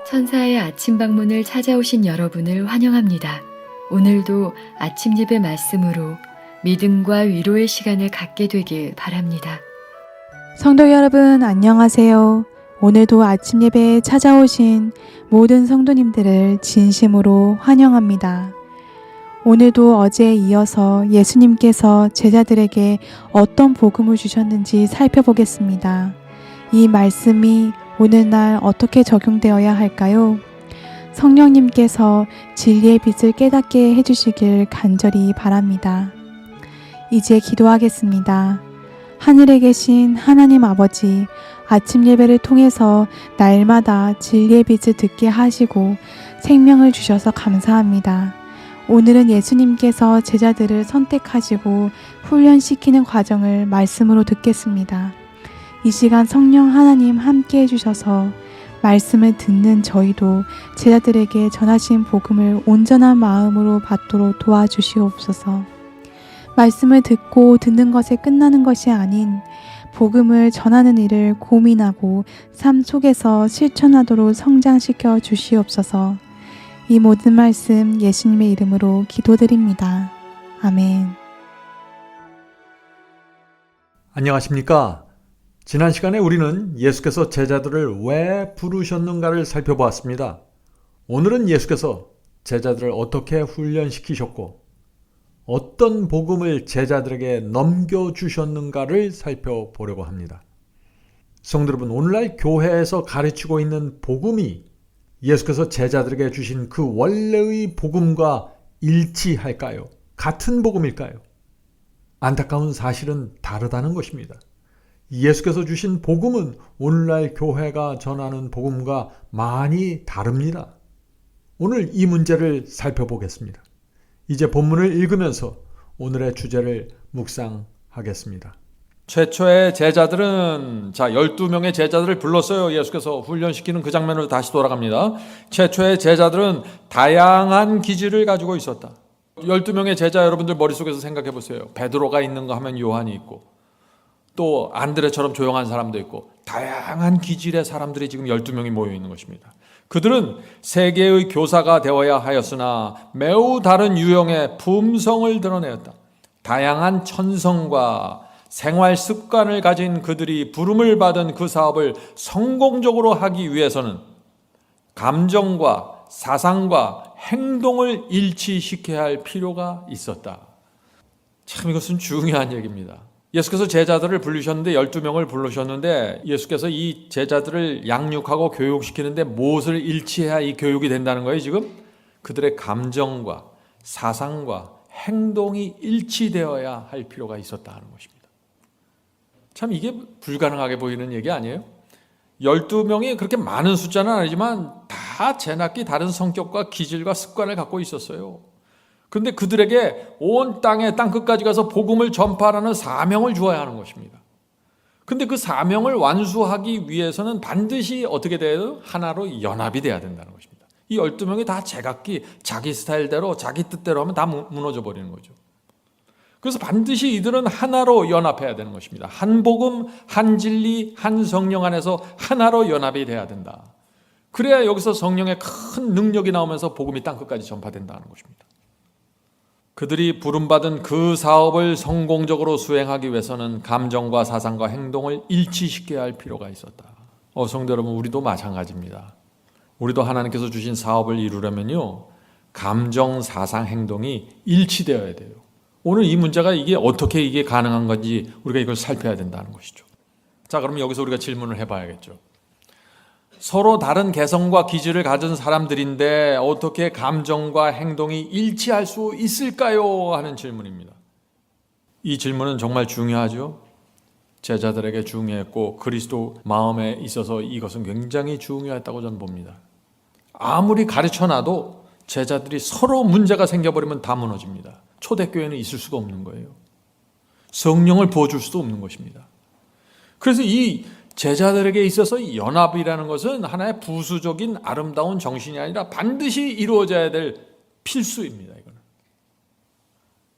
천사의 아침 방문을 찾아오신 여러분을 환영합니다. 오늘도 아침 예배 말씀으로 믿음과 위로의 시간을 갖게 되길 바랍니다. 성도 여러분 안녕하세요. 오늘도 아침 예배에 찾아오신 모든 성도님들을 진심으로 환영합니다. 오늘도 어제에 이어서 예수님께서 제자들에게 어떤 복음을 주셨는지 살펴보겠습니다. 이 말씀이 오늘날 어떻게 적용되어야 할까요? 성령님께서 진리의 빛을 깨닫게 해주시길 간절히 바랍니다. 이제 기도하겠습니다. 하늘에 계신 하나님 아버지, 아침 예배를 통해서 날마다 진리의 빛을 듣게 하시고 생명을 주셔서 감사합니다. 오늘은 예수님께서 제자들을 선택하시고 훈련시키는 과정을 말씀으로 듣겠습니다. 이 시간 성령 하나님 함께 해주셔서 말씀을 듣는 저희도 제자들에게 전하신 복음을 온전한 마음으로 받도록 도와주시옵소서. 말씀을 듣는 것에 끝나는 것이 아닌 복음을 전하는 일을 고민하고 삶 속에서 실천하도록 성장시켜 주시옵소서. 이 모든 말씀 예수님의 이름으로 기도드립니다. 아멘. 안녕하십니까? 지난 시간에 우리는 예수께서 제자들을 왜 부르셨는가를 살펴보았습니다. 오늘은 예수께서 제자들을 어떻게 훈련시키셨고 어떤 복음을 제자들에게 넘겨주셨는가를 살펴보려고 합니다. 성도 여러분, 오늘날 교회에서 가르치고 있는 복음이 예수께서 제자들에게 주신 그 원래의 복음과 일치할까요? 같은 복음일까요? 안타까운 사실은 다르다는 것입니다. 예수께서 주신 복음은 오늘날 교회가 전하는 복음과 많이 다릅니다. 오늘 이 문제를 살펴보겠습니다. 이제 본문을 읽으면서 오늘의 주제를 묵상하겠습니다. 최초의 제자들은 12명의 제자들을 불렀어요. 예수께서 훈련시키는 그 장면으로 다시 돌아갑니다. 최초의 제자들은 다양한 기질을 가지고 있었다. 12명의 제자 여러분들 머릿속에서 생각해 보세요. 베드로가 있는가 하면 요한이 있고 또 안드레처럼 조용한 사람도 있고 다양한 기질의 사람들이 지금 12명이 모여 있는 것입니다. 그들은 세계의 교사가 되어야 하였으나 매우 다른 유형의 품성을 드러내었다. 다양한 천성과 생활 습관을 가진 그들이 부름을 받은 그 사업을 성공적으로 하기 위해서는 감정과 사상과 행동을 일치시켜야 할 필요가 있었다. 참 이것은 중요한 얘기입니다. 예수께서 제자들을 부르셨는데 12명을 부르셨는데 예수께서 이 제자들을 양육하고 교육시키는데 무엇을 일치해야 이 교육이 된다는 거예요 지금? 그들의 감정과 사상과 행동이 일치되어야 할 필요가 있었다 하는 것입니다. 참 이게 불가능하게 보이는 얘기 아니에요? 12명이 그렇게 많은 숫자는 아니지만 다 제각기 다른 성격과 기질과 습관을 갖고 있었어요. 그런데 그들에게 온 땅의 땅끝까지 가서 복음을 전파하는 사명을 주어야 하는 것입니다. 그런데 그 사명을 완수하기 위해서는 반드시 어떻게 돼요? 하나로 연합이 돼야 된다는 것입니다. 이 12명이 다 제각기 자기 스타일대로 자기 뜻대로 하면 다 무너져 버리는 거죠. 그래서 반드시 이들은 하나로 연합해야 되는 것입니다. 한 복음, 한 진리, 한 성령 안에서 하나로 연합이 돼야 된다. 그래야 여기서 성령의 큰 능력이 나오면서 복음이 땅끝까지 전파된다는 것입니다. 그들이 부름받은 그 사업을 성공적으로 수행하기 위해서는 감정과 사상과 행동을 일치시켜야 할 필요가 있었다. 성도 여러분, 우리도 마찬가지입니다. 우리도 하나님께서 주신 사업을 이루려면요, 감정, 사상, 행동이 일치되어야 돼요. 오늘 이 문제가 어떻게 이게 가능한 건지 우리가 이걸 살펴야 된다는 것이죠. 자, 그럼 여기서 우리가 질문을 해봐야겠죠. 서로 다른 개성과 기질을 가진 사람들인데 어떻게 감정과 행동이 일치할 수 있을까요? 하는 질문입니다. 이 질문은 정말 중요하죠. 제자들에게 중요했고 그리스도 마음에 있어서 이것은 굉장히 중요했다고 저는 봅니다. 아무리 가르쳐놔도 제자들이 서로 문제가 생겨버리면 다 무너집니다. 초대교회는 있을 수가 없는 거예요. 성령을 부어줄 수도 없는 것입니다. 그래서 이 제자들에게 있어서 연합이라는 것은 하나의 부수적인 아름다운 정신이 아니라 반드시 이루어져야 될 필수입니다. 이거는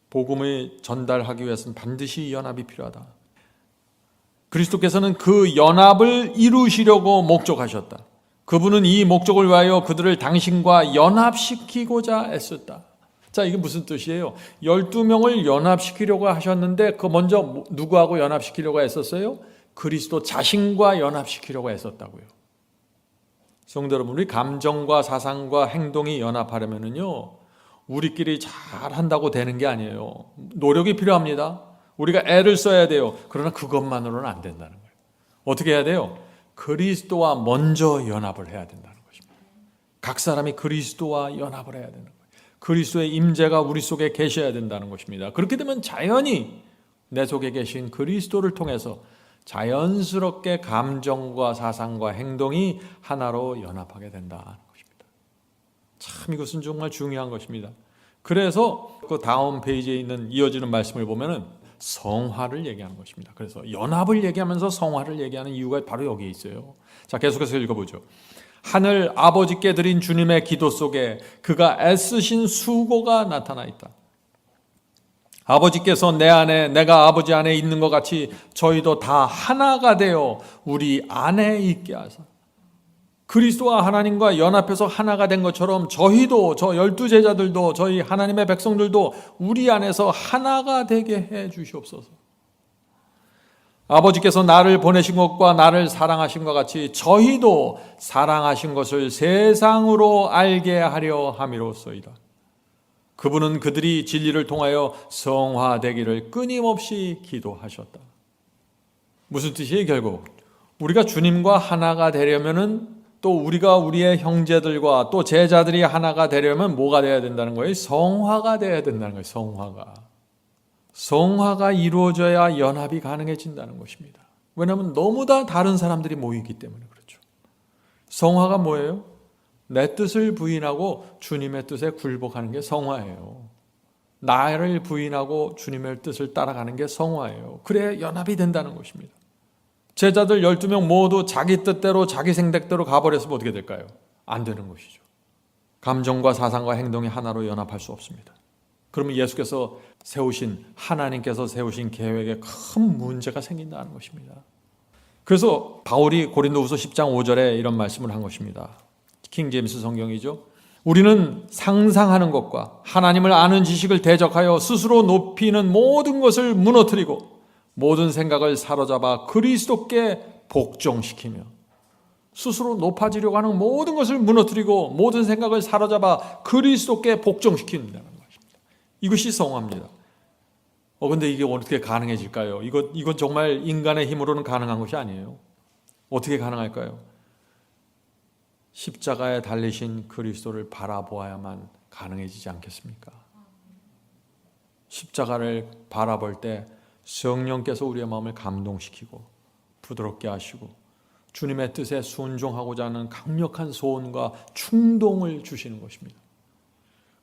복음을 전달하기 위해서는 반드시 연합이 필요하다. 그리스도께서는 그 연합을 이루시려고 목적하셨다. 그분은 이 목적을 위하여 그들을 당신과 연합시키고자 애썼다. 자, 이게 무슨 뜻이에요? 12명을 연합시키려고 하셨는데 그 먼저 누구하고 연합시키려고 했었어요? 그리스도 자신과 연합시키려고 했었다고요. 성도 여러분, 우리 감정과 사상과 행동이 연합하려면요, 우리끼리 잘 한다고 되는 게 아니에요. 노력이 필요합니다. 우리가 애를 써야 돼요. 그러나 그것만으로는 안 된다는 거예요. 어떻게 해야 돼요? 그리스도와 먼저 연합을 해야 된다는 것입니다. 각 사람이 그리스도와 연합을 해야 되는 거예요. 그리스도의 임재가 우리 속에 계셔야 된다는 것입니다. 그렇게 되면 자연히 내 속에 계신 그리스도를 통해서 자연스럽게 감정과 사상과 행동이 하나로 연합하게 된다는 것입니다. 참 이것은 정말 중요한 것입니다. 그래서 그 다음 페이지에 있는 이어지는 말씀을 보면은 성화를 얘기하는 것입니다. 그래서 연합을 얘기하면서 성화를 얘기하는 이유가 바로 여기에 있어요. 자, 계속해서 읽어보죠. 하늘 아버지께 드린 주님의 기도 속에 그가 애쓰신 수고가 나타나 있다. 아버지께서 내 안에 내가 아버지 안에 있는 것 같이 저희도 다 하나가 되어 우리 안에 있게 하사. 그리스도와 하나님과 연합해서 하나가 된 것처럼 저희도, 저 12제자들도, 저희 하나님의 백성들도 우리 안에서 하나가 되게 해 주시옵소서. 아버지께서 나를 보내신 것과 나를 사랑하신 것 같이 저희도 사랑하신 것을 세상으로 알게 하려 함이로소이다. 그분은 그들이 진리를 통하여 성화되기를 끊임없이 기도하셨다. 무슨 뜻이에요? 결국 우리가 주님과 하나가 되려면은 또 우리가 우리의 형제들과 또 제자들이 하나가 되려면 뭐가 돼야 된다는 거예요? 성화가 돼야 된다는 거예요. 성화가 이루어져야 연합이 가능해진다는 것입니다. 왜냐하면 너무 다 다른 사람들이 모이기 때문에 그렇죠. 성화가 뭐예요? 내 뜻을 부인하고 주님의 뜻에 굴복하는 게 성화예요. 나를 부인하고 주님의 뜻을 따라가는 게 성화예요. 그래야 연합이 된다는 것입니다. 제자들 12명 모두 자기 뜻대로 자기 생각대로 가버렸으면 어떻게 될까요? 안 되는 것이죠. 감정과 사상과 행동이 하나로 연합할 수 없습니다. 그러면 예수께서 세우신, 하나님께서 세우신 계획에 큰 문제가 생긴다는 것입니다. 그래서 바울이 고린도후서 10장 5절에 이런 말씀을 한 것입니다. 킹제임스 성경이죠. 우리는 상상하는 것과 하나님을 아는 지식을 대적하여 스스로 높이는 모든 것을 무너뜨리고 모든 생각을 사로잡아 그리스도께 복종시키며, 스스로 높아지려고 하는 모든 것을 무너뜨리고 모든 생각을 사로잡아 그리스도께 복종시킨다는 것입니다. 이것이 성화입니다. 근데 이게 어떻게 가능해질까요? 이건 정말 인간의 힘으로는 가능한 것이 아니에요. 어떻게 가능할까요? 십자가에 달리신 그리스도를 바라보아야만 가능해지지 않겠습니까? 십자가를 바라볼 때 성령께서 우리의 마음을 감동시키고 부드럽게 하시고 주님의 뜻에 순종하고자 하는 강력한 소원과 충동을 주시는 것입니다.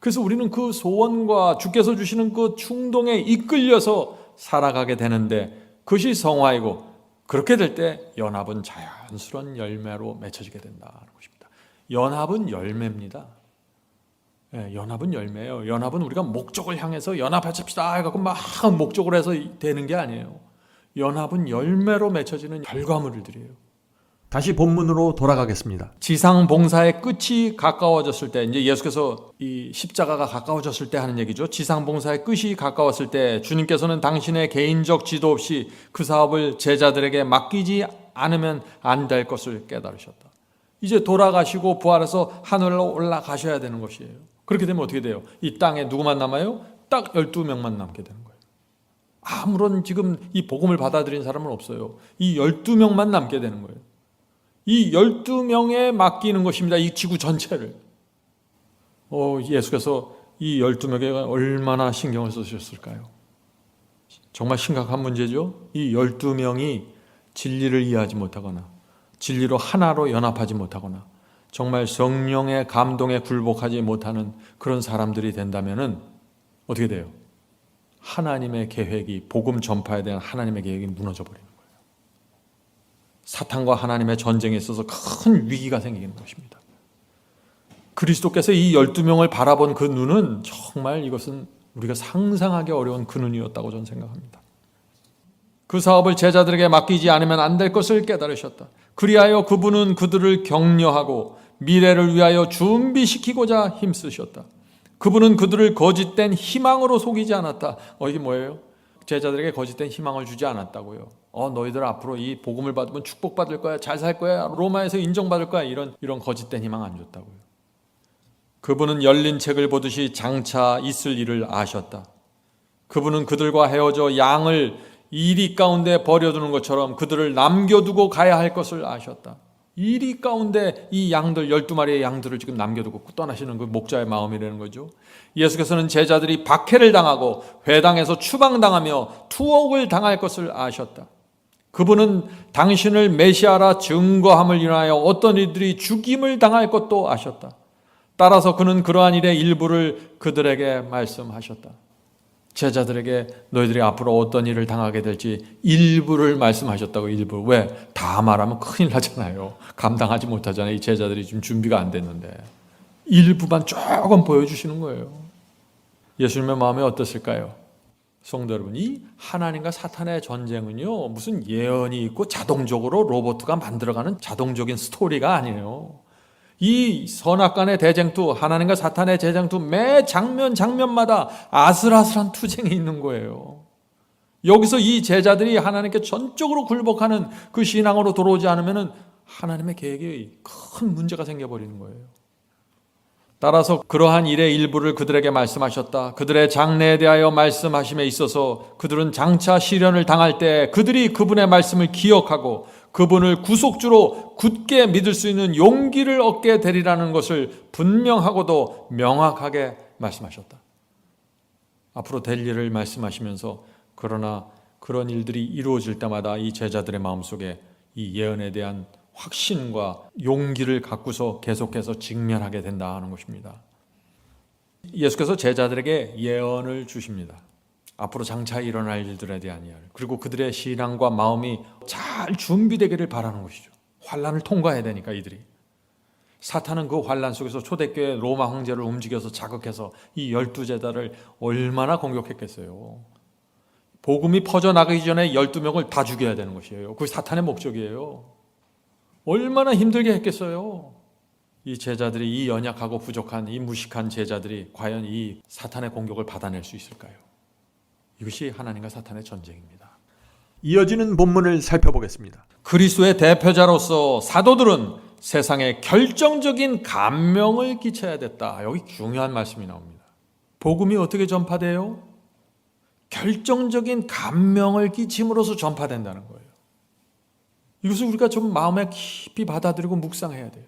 그래서 우리는 그 소원과 주께서 주시는 그 충동에 이끌려서 살아가게 되는데 그것이 성화이고, 그렇게 될 때 연합은 자연스러운 열매로 맺혀지게 된다는 것입니다. 연합은 열매입니다. 연합은 열매예요. 연합은 우리가 목적을 향해서 연합합시다 해갖고 막 목적으로 해서 되는 게 아니에요. 연합은 열매로 맺혀지는 결과물들이에요. 다시 본문으로 돌아가겠습니다. 지상 봉사의 끝이 가까워졌을 때, 이제 예수께서 이 십자가가 가까워졌을 때 하는 얘기죠. 지상 봉사의 끝이 가까웠을 때 주님께서는 당신의 개인적 지도 없이 그 사업을 제자들에게 맡기지 않으면 안 될 것을 깨달으셨다. 이제 돌아가시고 부활해서 하늘로 올라가셔야 되는 것이에요. 그렇게 되면 어떻게 돼요? 이 땅에 누구만 남아요? 딱 12명만 남게 되는 거예요. 아무런 지금 이 복음을 받아들인 사람은 없어요. 이 12명만 남게 되는 거예요. 이 12명에 맡기는 것입니다. 이 지구 전체를. 예수께서 이 12명에 얼마나 신경을 쓰셨을까요? 정말 심각한 문제죠. 이 12명이 진리를 이해하지 못하거나 진리로 하나로 연합하지 못하거나 정말 성령의 감동에 굴복하지 못하는 그런 사람들이 된다면은 어떻게 돼요? 하나님의 계획이, 복음 전파에 대한 하나님의 계획이 무너져 버리는 거예요. 사탄과 하나님의 전쟁에 있어서 큰 위기가 생기는 것입니다. 그리스도께서 이 12명을 바라본 그 눈은 정말 이것은 우리가 상상하기 어려운 그 눈이었다고 저는 생각합니다. 그 사업을 제자들에게 맡기지 않으면 안 될 것을 깨달으셨다. 그리하여 그분은 그들을 격려하고 미래를 위하여 준비시키고자 힘쓰셨다. 그분은 그들을 거짓된 희망으로 속이지 않았다. 이게 뭐예요? 제자들에게 거짓된 희망을 주지 않았다고요. 너희들 앞으로 이 복음을 받으면 축복받을 거야, 잘 살 거야, 로마에서 인정받을 거야, 이런 거짓된 희망 안 줬다고요. 그분은 열린 책을 보듯이 장차 있을 일을 아셨다. 그분은 그들과 헤어져 양을 이리 가운데 버려두는 것처럼 그들을 남겨두고 가야 할 것을 아셨다. 이리 가운데 이 양들 12마리의 양들을 지금 남겨두고 떠나시는 그 목자의 마음이라는 거죠. 예수께서는 제자들이 박해를 당하고 회당에서 추방당하며 투옥을 당할 것을 아셨다. 그분은 당신을 메시아라 증거함을 인하여 어떤 이들이 죽임을 당할 것도 아셨다. 따라서 그는 그러한 일의 일부를 그들에게 말씀하셨다. 제자들에게 너희들이 앞으로 어떤 일을 당하게 될지 일부를 말씀하셨다고. 일부. 왜? 다 말하면 큰일 나잖아요. 감당하지 못하잖아요. 이 제자들이 지금 준비가 안 됐는데 일부만 조금 보여주시는 거예요. 예수님의 마음이 어땠을까요? 성도 여러분, 이 하나님과 사탄의 전쟁은요, 무슨 예언이 있고 자동적으로 로봇가 만들어가는 자동적인 스토리가 아니에요. 이 선악간의 대쟁투, 하나님과 사탄의 대쟁투, 매 장면마다 아슬아슬한 투쟁이 있는 거예요. 여기서 이 제자들이 하나님께 전적으로 굴복하는 그 신앙으로 돌아오지 않으면 하나님의 계획에 큰 문제가 생겨버리는 거예요. 따라서 그러한 일의 일부를 그들에게 말씀하셨다. 그들의 장래에 대하여 말씀하심에 있어서 그들은 장차 시련을 당할 때 그들이 그분의 말씀을 기억하고 그분을 구속주로 굳게 믿을 수 있는 용기를 얻게 되리라는 것을 분명하고도 명확하게 말씀하셨다. 앞으로 될 일을 말씀하시면서 그러나 그런 일들이 이루어질 때마다 이 제자들의 마음속에 이 예언에 대한 확신과 용기를 갖고서 계속해서 직면하게 된다 하는 것입니다. 예수께서 제자들에게 예언을 주십니다. 앞으로 장차 일어날 일들에 대한 예언, 그리고 그들의 신앙과 마음이 잘 준비되기를 바라는 것이죠. 환난을 통과해야 되니까 이들이. 사탄은 그 환난 속에서 초대교회 로마 황제를 움직여서 자극해서 이 12제자를 얼마나 공격했겠어요. 복음이 퍼져나가기 전에 12명을 다 죽여야 되는 것이에요. 그게 사탄의 목적이에요. 얼마나 힘들게 했겠어요. 이 제자들이, 이 연약하고 부족한 이 무식한 제자들이 과연 이 사탄의 공격을 받아낼 수 있을까요? 이것이 하나님과 사탄의 전쟁입니다. 이어지는 본문을 살펴보겠습니다. 그리스도의 대표자로서 사도들은 세상에 결정적인 감명을 끼쳐야 됐다. 여기 중요한 말씀이 나옵니다. 복음이 어떻게 전파돼요? 결정적인 감명을 끼침으로써 전파된다는 거예요. 이것을 우리가 좀 마음에 깊이 받아들이고 묵상해야 돼요.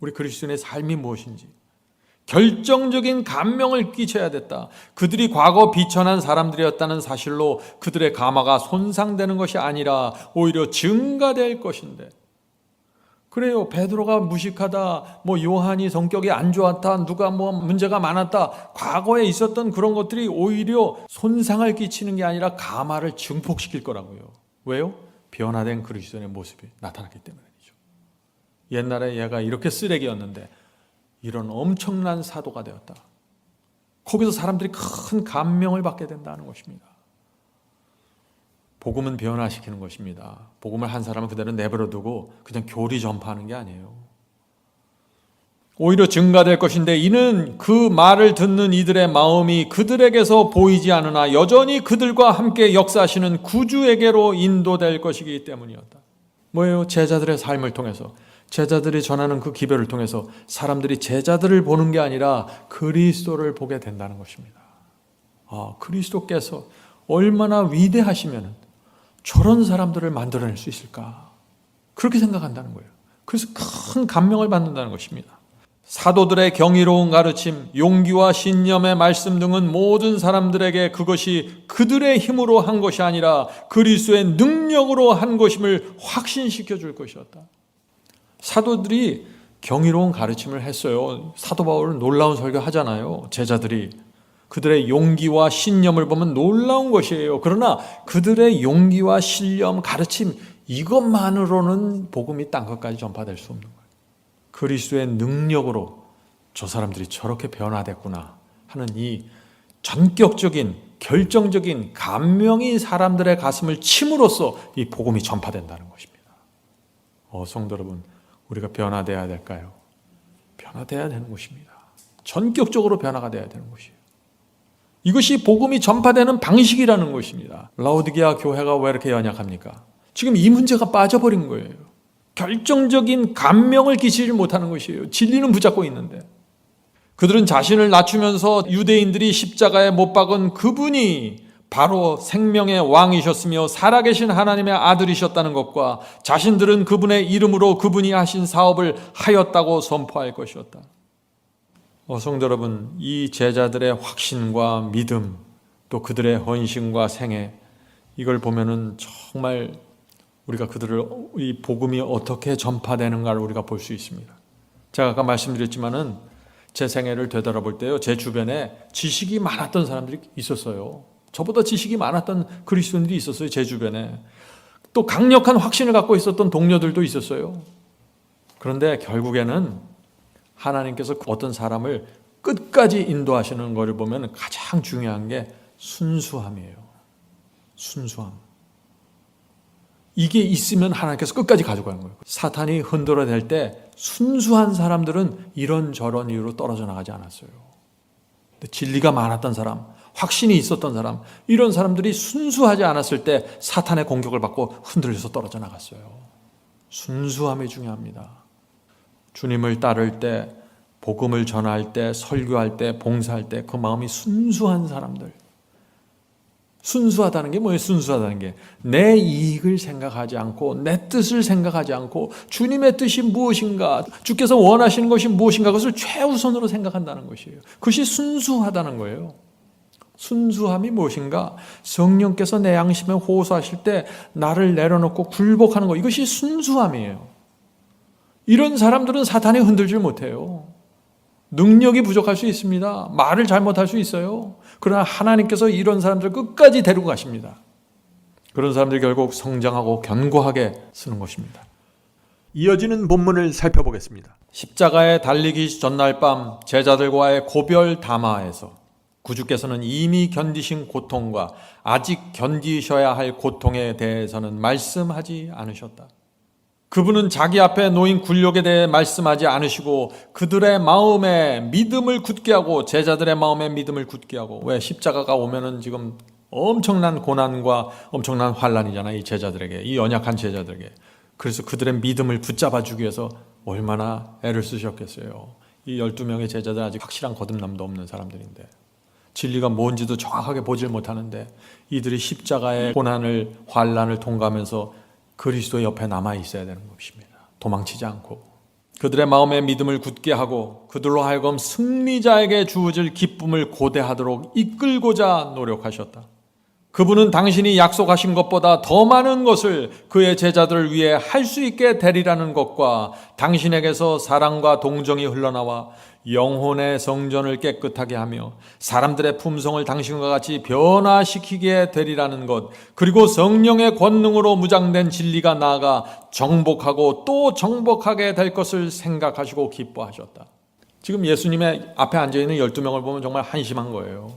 우리 그리스도인의 삶이 무엇인지 결정적인 감명을 끼쳐야 됐다. 그들이 과거 비천한 사람들이었다는 사실로 그들의 가마가 손상되는 것이 아니라 오히려 증가될 것인데, 그래요. 베드로가 무식하다, 요한이 성격이 안 좋았다, 누가 문제가 많았다, 과거에 있었던 그런 것들이 오히려 손상을 끼치는 게 아니라 가마를 증폭시킬 거라고요. 왜요? 변화된 그리스도의 모습이 나타났기 때문이죠. 옛날에 얘가 이렇게 쓰레기였는데 이런 엄청난 사도가 되었다. 거기서 사람들이 큰 감명을 받게 된다는 것입니다. 복음은 변화시키는 것입니다. 복음을 한 사람은 그대로 내버려 두고 그냥 교리 전파하는 게 아니에요. 오히려 증가될 것인데, 이는 그 말을 듣는 이들의 마음이 그들에게서 보이지 않으나 여전히 그들과 함께 역사하시는 구주에게로 인도될 것이기 때문이었다. 뭐예요? 제자들의 삶을 통해서, 제자들이 전하는 그 기별을 통해서 사람들이 제자들을 보는 게 아니라 그리스도를 보게 된다는 것입니다. 그리스도께서 얼마나 위대하시면 저런 사람들을 만들어낼 수 있을까? 그렇게 생각한다는 거예요. 그래서 큰 감명을 받는다는 것입니다. 사도들의 경이로운 가르침, 용기와 신념의 말씀 등은 모든 사람들에게 그것이 그들의 힘으로 한 것이 아니라 그리스도의 능력으로 한 것임을 확신시켜 줄 것이었다. 사도들이 경이로운 가르침을 했어요. 사도 바울은 놀라운 설교 하잖아요. 제자들이 그들의 용기와 신념을 보면 놀라운 것이에요. 그러나 그들의 용기와 신념, 가르침, 이것만으로는 복음이 땅 끝까지 전파될 수 없는 거예요. 그리스도의 능력으로 저 사람들이 저렇게 변화됐구나 하는 이 전격적인 결정적인 감명이 사람들의 가슴을 침으로써 이 복음이 전파된다는 것입니다. 성도 여러분, 우리가 변화되어야 될까요? 변화되어야 되는 것입니다. 전격적으로 변화가 되어야 되는 것이에요. 이것이 복음이 전파되는 방식이라는 것입니다. 라오디게아 교회가 왜 이렇게 연약합니까? 지금 이 문제가 빠져버린 거예요. 결정적인 감명을 끼치지 못하는 것이에요. 진리는 붙잡고 있는데. 그들은 자신을 낮추면서 유대인들이 십자가에 못 박은 그분이 바로 생명의 왕이셨으며 살아계신 하나님의 아들이셨다는 것과 자신들은 그분의 이름으로 그분이 하신 사업을 하였다고 선포할 것이었다. 성도 여러분, 이 제자들의 확신과 믿음, 또 그들의 헌신과 생애, 이걸 보면은 정말 우리가 이 복음이 어떻게 전파되는가를 우리가 볼 수 있습니다. 제가 아까 말씀드렸지만은 제 생애를 되돌아볼 때요, 제 주변에 지식이 많았던 사람들이 있었어요. 저보다 지식이 많았던 그리스도인들이 있었어요, 제 주변에. 또 강력한 확신을 갖고 있었던 동료들도 있었어요. 그런데 결국에는 하나님께서 어떤 사람을 끝까지 인도하시는 것을 보면 가장 중요한 게 순수함이에요. 순수함. 이게 있으면 하나님께서 끝까지 가져가는 거예요. 사탄이 흔들어댈 때 순수한 사람들은 이런저런 이유로 떨어져 나가지 않았어요. 근데 진리가 많았던 사람, 확신이 있었던 사람, 이런 사람들이 순수하지 않았을 때 사탄의 공격을 받고 흔들려서 떨어져 나갔어요. 순수함이 중요합니다. 주님을 따를 때, 복음을 전할 때, 설교할 때, 봉사할 때 그 마음이 순수한 사람들. 순수하다는 게 뭐예요? 순수하다는 게 내 이익을 생각하지 않고 내 뜻을 생각하지 않고 주님의 뜻이 무엇인가, 주께서 원하시는 것이 무엇인가, 그것을 최우선으로 생각한다는 것이에요. 그것이 순수하다는 거예요. 순수함이 무엇인가? 성령께서 내 양심에 호소하실 때 나를 내려놓고 굴복하는 것, 이것이 순수함이에요. 이런 사람들은 사탄이 흔들질 못해요. 능력이 부족할 수 있습니다. 말을 잘못할 수 있어요. 그러나 하나님께서 이런 사람들을 끝까지 데리고 가십니다. 그런 사람들이 결국 성장하고 견고하게 쓰는 것입니다. 이어지는 본문을 살펴보겠습니다. 십자가에 달리기 전날 밤 제자들과의 고별 담화에서 구주께서는 이미 견디신 고통과 아직 견디셔야 할 고통에 대해서는 말씀하지 않으셨다. 그분은 자기 앞에 놓인 굴욕에 대해 말씀하지 않으시고 그들의 마음에 믿음을 굳게 하고, 제자들의 마음에 믿음을 굳게 하고, 왜 십자가가 오면은 지금 엄청난 고난과 엄청난 환란이잖아요, 이 제자들에게, 이 연약한 제자들에게. 그래서 그들의 믿음을 붙잡아 주기 위해서 얼마나 애를 쓰셨겠어요. 이 12명의 제자들 아직 확실한 거듭남도 없는 사람들인데, 진리가 뭔지도 정확하게 보질 못하는데 이들이 십자가의 고난을, 환란을 통과하면서 그리스도 옆에 남아 있어야 되는 것입니다. 도망치지 않고 그들의 마음에 믿음을 굳게 하고 그들로 하여금 승리자에게 주어질 기쁨을 고대하도록 이끌고자 노력하셨다. 그분은 당신이 약속하신 것보다 더 많은 것을 그의 제자들을 위해 할 수 있게 되리라는 것과 당신에게서 사랑과 동정이 흘러나와 영혼의 성전을 깨끗하게 하며 사람들의 품성을 당신과 같이 변화시키게 되리라는 것, 그리고 성령의 권능으로 무장된 진리가 나아가 정복하고 또 정복하게 될 것을 생각하시고 기뻐하셨다. 지금 예수님의 앞에 앉아있는 12명을 보면 정말 한심한 거예요.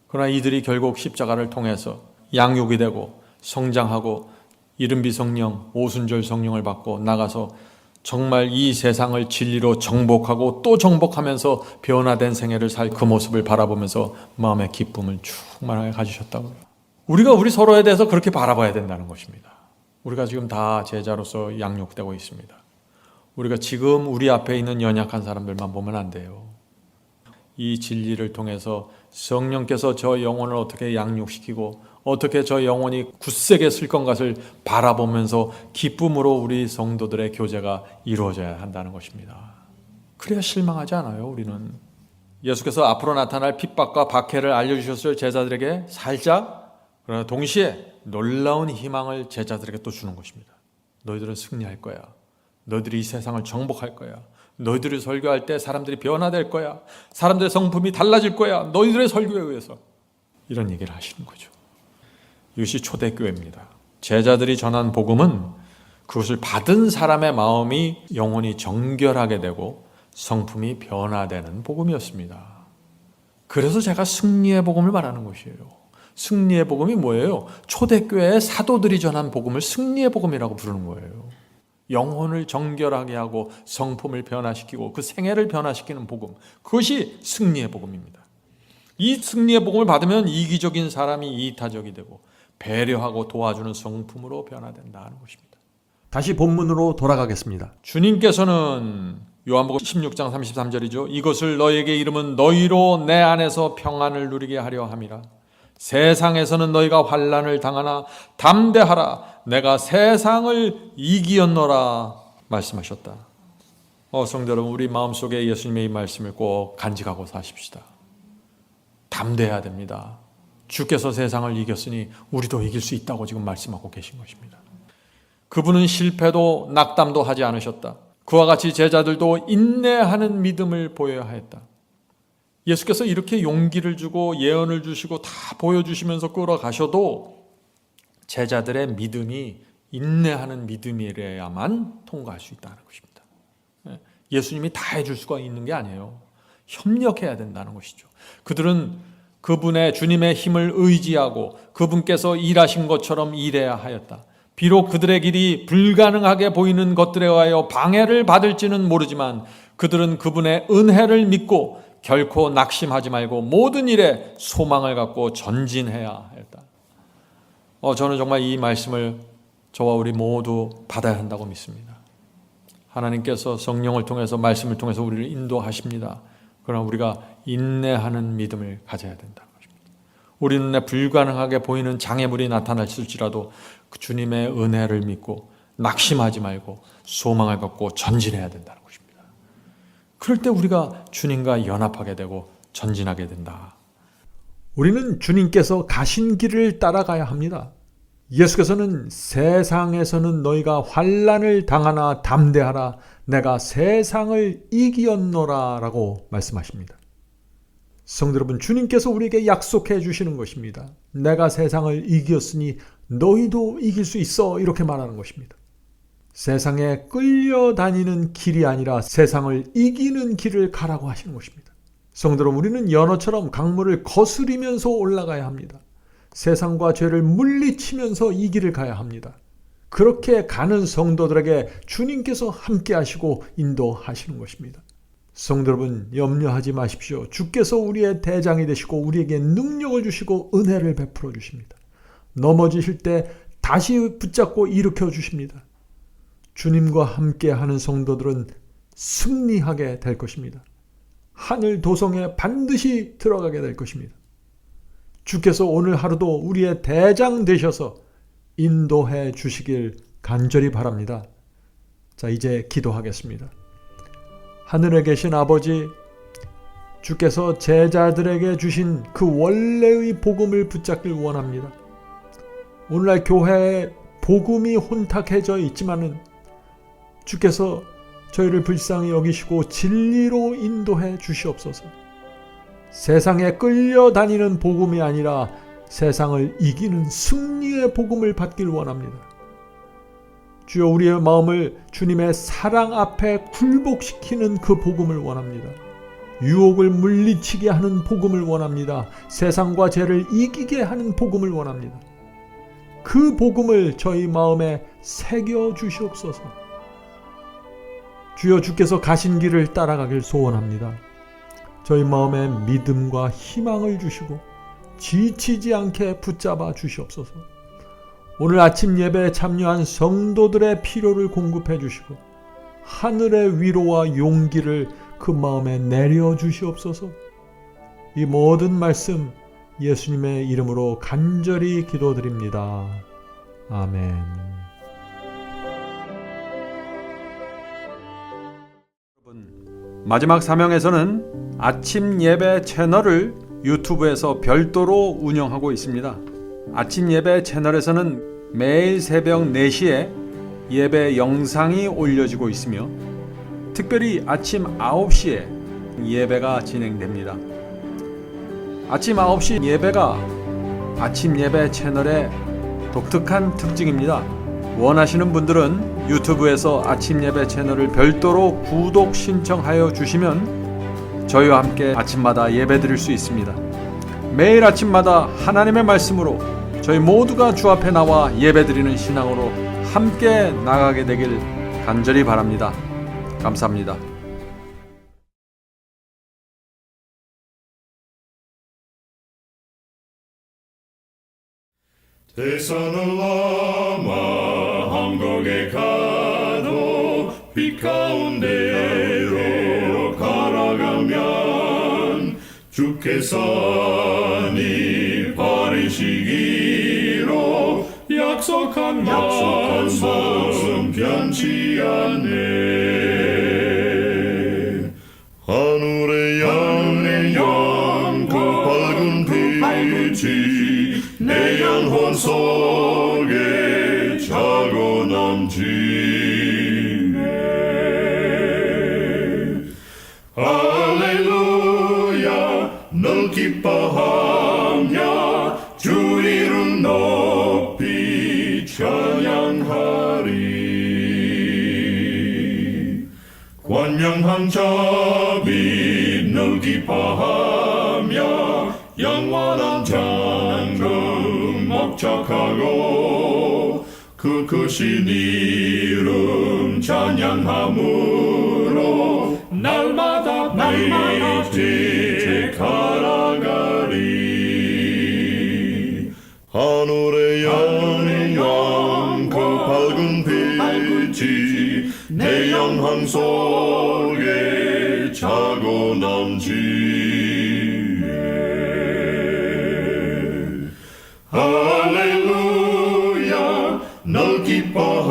그러나 이들이 결국 십자가를 통해서 양육이 되고 성장하고 이른비 성령, 오순절 성령을 받고 나가서 정말 이 세상을 진리로 정복하고 또 정복하면서 변화된 생애를 살 그 모습을 바라보면서 마음의 기쁨을 충만하게 가지셨다고요. 우리가 우리 서로에 대해서 그렇게 바라봐야 된다는 것입니다. 우리가 지금 다 제자로서 양육되고 있습니다. 우리가 지금 우리 앞에 있는 연약한 사람들만 보면 안 돼요. 이 진리를 통해서 성령께서 저 영혼을 어떻게 양육시키고 어떻게 저 영혼이 굳세게 쓸 것을 바라보면서 기쁨으로 우리 성도들의 교제가 이루어져야 한다는 것입니다. 그래야 실망하지 않아요. 우리는 예수께서 앞으로 나타날 핍박과 박해를 알려주셨어요, 제자들에게 살짝. 그러나 동시에 놀라운 희망을 제자들에게 또 주는 것입니다. 너희들은 승리할 거야. 너희들이 이 세상을 정복할 거야. 너희들이 설교할 때 사람들이 변화될 거야. 사람들의 성품이 달라질 거야. 너희들의 설교에 의해서. 이런 얘기를 하시는 거죠. 이것이 초대교회입니다. 제자들이 전한 복음은 그것을 받은 사람의 마음이 영혼이 정결하게 되고 성품이 변화되는 복음이었습니다. 그래서 제가 승리의 복음을 말하는 것이에요. 승리의 복음이 뭐예요? 초대교회의 사도들이 전한 복음을 승리의 복음이라고 부르는 거예요. 영혼을 정결하게 하고 성품을 변화시키고 그 생애를 변화시키는 복음, 그것이 승리의 복음입니다. 이 승리의 복음을 받으면 이기적인 사람이 이타적이 되고 배려하고 도와주는 성품으로 변화된다는 것입니다. 다시 본문으로 돌아가겠습니다. 주님께서는 요한복음 16장 33절이죠. 이것을 너희에게 이름은 너희로 내 안에서 평안을 누리게 하려 함이라. 세상에서는 너희가 환난을 당하나 담대하라. 내가 세상을 이기었노라 말씀하셨다. 성도 여러분, 우리 마음속에 예수님의 이 말씀을 꼭 간직하고 사십시다. 담대해야 됩니다. 주께서 세상을 이겼으니 우리도 이길 수 있다고 지금 말씀하고 계신 것입니다. 그분은 실패도 낙담도 하지 않으셨다. 그와 같이 제자들도 인내하는 믿음을 보여야 했다. 예수께서 이렇게 용기를 주고 예언을 주시고 다 보여주시면서 끌어가셔도 제자들의 믿음이 인내하는 믿음이래야만 통과할 수 있다는 것입니다. 예수님이 다 해줄 수가 있는 게 아니에요. 협력해야 된다는 것이죠. 그들은 그분의 주님의 힘을 의지하고 그분께서 일하신 것처럼 일해야 하였다. 비록 그들의 길이 불가능하게 보이는 것들에 의하여 방해를 받을지는 모르지만 그들은 그분의 은혜를 믿고 결코 낙심하지 말고 모든 일에 소망을 갖고 전진해야 했다. 저는 정말 이 말씀을 저와 우리 모두 받아야 한다고 믿습니다. 하나님께서 성령을 통해서 말씀을 통해서 우리를 인도하십니다. 그러나 우리가 인내하는 믿음을 가져야 된다는 것입니다. 우리 눈에 불가능하게 보이는 장애물이 나타날지라도 그 주님의 은혜를 믿고 낙심하지 말고 소망을 갖고 전진해야 된다는 것입니다. 그럴 때 우리가 주님과 연합하게 되고 전진하게 된다. 우리는 주님께서 가신 길을 따라가야 합니다. 예수께서는 세상에서는 너희가 환난을 당하나 담대하라. 내가 세상을 이기었노라 라고 말씀하십니다. 성도 여러분, 주님께서 우리에게 약속해 주시는 것입니다. 내가 세상을 이겼으니 너희도 이길 수 있어, 이렇게 말하는 것입니다. 세상에 끌려다니는 길이 아니라 세상을 이기는 길을 가라고 하시는 것입니다. 성도 여러분, 우리는 연어처럼 강물을 거스리면서 올라가야 합니다. 세상과 죄를 물리치면서 이 길을 가야 합니다. 그렇게 가는 성도들에게 주님께서 함께 하시고 인도하시는 것입니다. 성도 여러분, 염려하지 마십시오. 주께서 우리의 대장이 되시고 우리에게 능력을 주시고 은혜를 베풀어 주십니다. 넘어지실 때 다시 붙잡고 일으켜 주십니다. 주님과 함께 하는 성도들은 승리하게 될 것입니다. 하늘 도성에 반드시 들어가게 될 것입니다. 주께서 오늘 하루도 우리의 대장 되셔서 인도해 주시길 간절히 바랍니다. 자, 이제 기도하겠습니다. 하늘에 계신 아버지, 주께서 제자들에게 주신 그 원래의 복음을 붙잡길 원합니다. 오늘날 교회에 복음이 혼탁해져 있지만은 주께서 저희를 불쌍히 여기시고 진리로 인도해 주시옵소서. 세상에 끌려다니는 복음이 아니라 세상을 이기는 승리의 복음을 받길 원합니다. 주여, 우리의 마음을 주님의 사랑 앞에 굴복시키는 그 복음을 원합니다. 유혹을 물리치게 하는 복음을 원합니다. 세상과 죄를 이기게 하는 복음을 원합니다. 그 복음을 저희 마음에 새겨 주시옵소서. 주여, 주께서 가신 길을 따라가길 소원합니다. 저희 마음에 믿음과 희망을 주시고 지치지 않게 붙잡아 주시옵소서. 오늘 아침 예배에 참여한 성도들의 필요를 공급해 주시고 하늘의 위로와 용기를 그 마음에 내려 주시옵소서. 이 모든 말씀 예수님의 이름으로 간절히 기도드립니다. 아멘. 마지막 사명에서는 아침 예배 채널을 유튜브에서 별도로 운영하고 있습니다. 아침 예배 채널에서는 매일 새벽 4시에 예배 영상이 올려지고 있으며 특별히 아침 9시에 예배가 진행됩니다. 아침 9시 예배가 아침 예배 채널의 독특한 특징입니다. 원하시는 분들은 유튜브에서 아침 예배 채널을 별도로 구독 신청하여 주시면 저희와 함께 아침마다 예배드릴 수 있습니다. 매일 아침마다 하나님의 말씀으로 저희 모두가 주 앞에 나와 예배드리는 신앙으로 함께 나가게 되길 간절히 바랍니다. 감사합니다. 대산을 넘어 한국에 가도 빛 가운데로 걸어가면 주께서 네 버리시기로 약속한 말씀 변치 않네. 하늘의 양 그 밝은 빛이 내 영혼 속에 자고 넘치네. 할렐루야 널 기뻐하며 주 이름 높이 찬양하리. 관영한 자비 널 기뻐하며 영원한 장금 목적하고 그 크신 이름 찬양함으로 날마다 빛에 걸어가리. 하늘의 영광 그 밝은 빛이 내 영혼 속에 차고 넘치네. 할렐루야 널 기뻐